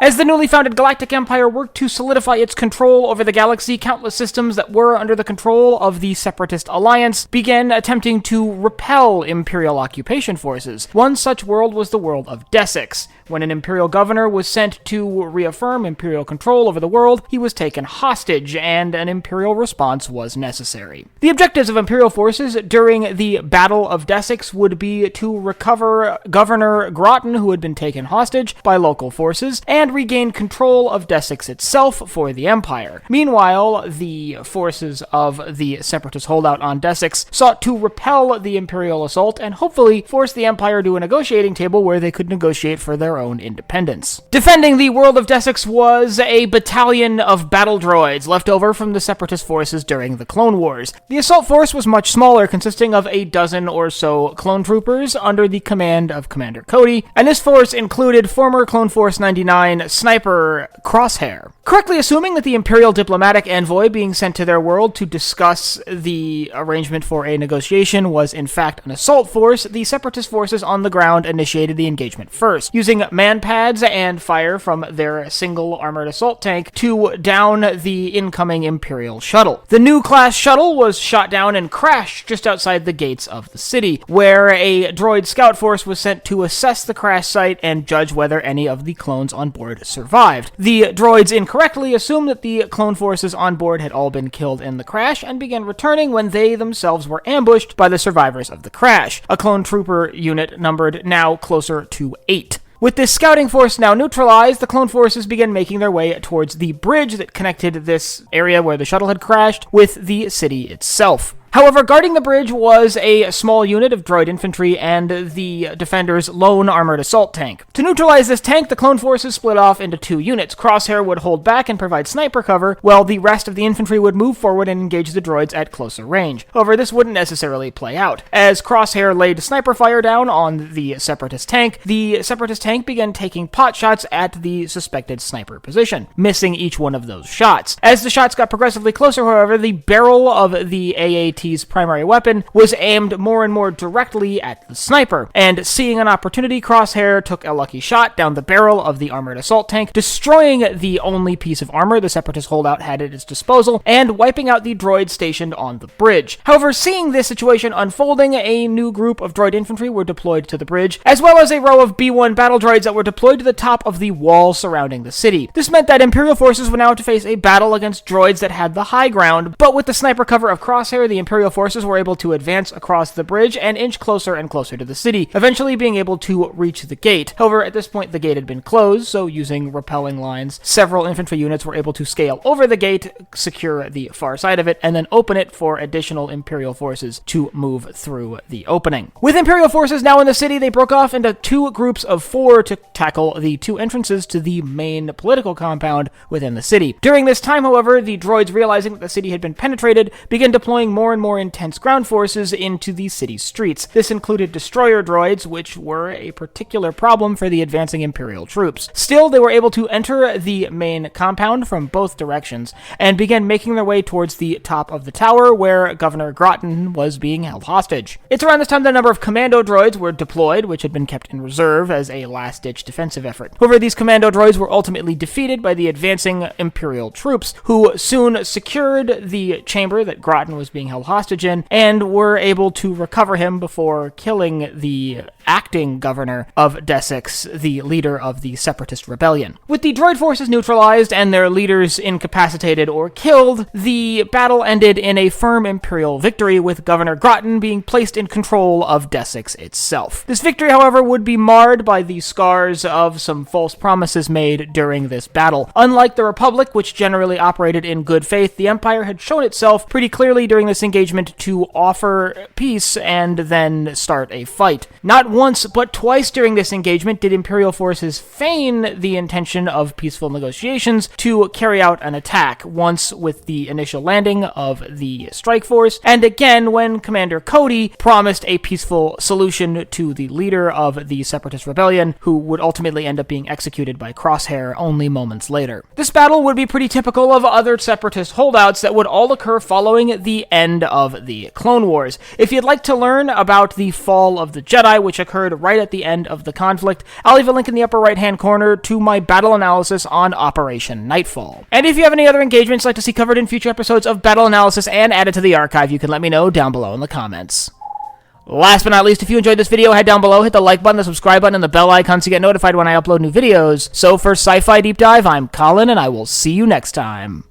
As the newly founded Galactic Empire worked to solidify its control over the galaxy, countless systems that were under the control of the Separatist Alliance began attempting to repel Imperial occupation forces. One such world was the world of Desix. When an Imperial governor was sent to reaffirm Imperial control over the world, he was taken hostage, and an Imperial response was necessary. The objectives of Imperial forces during the Battle of Desix would be to recover Governor Groton, who had been taken hostage by local forces, and regain control of Desix itself for the Empire. Meanwhile, the forces of the Separatist holdout on Desix sought to repel the Imperial assault and hopefully force the Empire to a negotiating table where they could negotiate for their own independence. Defending the world of Desix was a battalion of battle droids left over from the Separatist forces during the Clone Wars. The assault force was much smaller, consisting of a dozen or so clone troopers under the command of Commander Cody, and this force included former Clone Force 99 sniper Crosshair. Correctly assuming that the Imperial diplomatic envoy being sent to their world to discuss the arrangement for a negotiation was in fact an assault force, the Separatist forces on the ground initiated the engagement first, using man-pads and fire from their single armored assault tank to down the incoming Imperial shuttle. The new class shuttle was shot down and crashed just outside the gates of the city, where a droid scout force was sent to assess the crash site and judge whether any of the clones on board survived. The droids incorrectly assumed that the clone forces on board had all been killed in the crash and began returning when they themselves were ambushed by the survivors of the crash, a clone trooper unit numbered now closer to 8. With this scouting force now neutralized, the clone forces began making their way towards the bridge that connected this area where the shuttle had crashed with the city itself. However, guarding the bridge was a small unit of droid infantry and the defender's lone armored assault tank. To neutralize this tank, the clone forces split off into two units. Crosshair would hold back and provide sniper cover, while the rest of the infantry would move forward and engage the droids at closer range. However, this wouldn't necessarily play out. As Crosshair laid sniper fire down on the Separatist tank began taking pot shots at the suspected sniper position, missing each one of those shots. As the shots got progressively closer, however, the barrel of the AAT's primary weapon was aimed more and more directly at the sniper, and seeing an opportunity, Crosshair took a lucky shot down the barrel of the armored assault tank, destroying the only piece of armor the Separatist holdout had at its disposal, and wiping out the droids stationed on the bridge. However, seeing this situation unfolding, a new group of droid infantry were deployed to the bridge, as well as a row of B-1 battle droids that were deployed to the top of the wall surrounding the city. This meant that Imperial forces were now to face a battle against droids that had the high ground, but with the sniper cover of Crosshair, the Imperial forces were able to advance across the bridge and inch closer and closer to the city, eventually being able to reach the gate. However, at this point, the gate had been closed, so using rappelling lines, several infantry units were able to scale over the gate, secure the far side of it, and then open it for additional Imperial forces to move through the opening. With Imperial forces now in the city, they broke off into two groups of 4 to tackle the two entrances to the main political compound within the city. During this time, however, the droids, realizing that the city had been penetrated, began deploying more and more intense ground forces into the city's streets. This included destroyer droids, which were a particular problem for the advancing Imperial troops. Still, they were able to enter the main compound from both directions, and began making their way towards the top of the tower where Governor Groton was being held hostage. It's around this time that a number of commando droids were deployed, which had been kept in reserve as a last-ditch defensive effort. However, these commando droids were ultimately defeated by the advancing Imperial troops, who soon secured the chamber that Groton was being held hostage in, and were able to recover him before killing the acting governor of Desix, the leader of the Separatist rebellion. With the droid forces neutralized and their leaders incapacitated or killed, the battle ended in a firm Imperial victory, with Governor Groton being placed in control of Desix itself. This victory, however, would be marred by the scars of some false promises made during this battle. Unlike the Republic, which generally operated in good faith, the Empire had shown itself pretty clearly during this engagement to offer peace and then start a fight. Not once, but twice during this engagement did Imperial forces feign the intention of peaceful negotiations to carry out an attack, once with the initial landing of the strike force, and again when Commander Cody promised a peaceful solution to the leader of the Separatist rebellion, who would ultimately end up being executed by Crosshair only moments later. This battle would be pretty typical of other Separatist holdouts that would all occur following the end of the Clone Wars. If you'd like to learn about the fall of the Jedi, which occurred right at the end of the conflict. I'll leave a link in the upper right-hand corner to my battle analysis on Operation Nightfall. And if you have any other engagements you'd like to see covered in future episodes of Battle Analysis and added to the archive, you can let me know down below in the comments. Last but not least, if you enjoyed this video, head down below, hit the like button, the subscribe button, and the bell icon to get notified when I upload new videos. So for Sci-Fi Deep Dive, I'm Colin, and I will see you next time.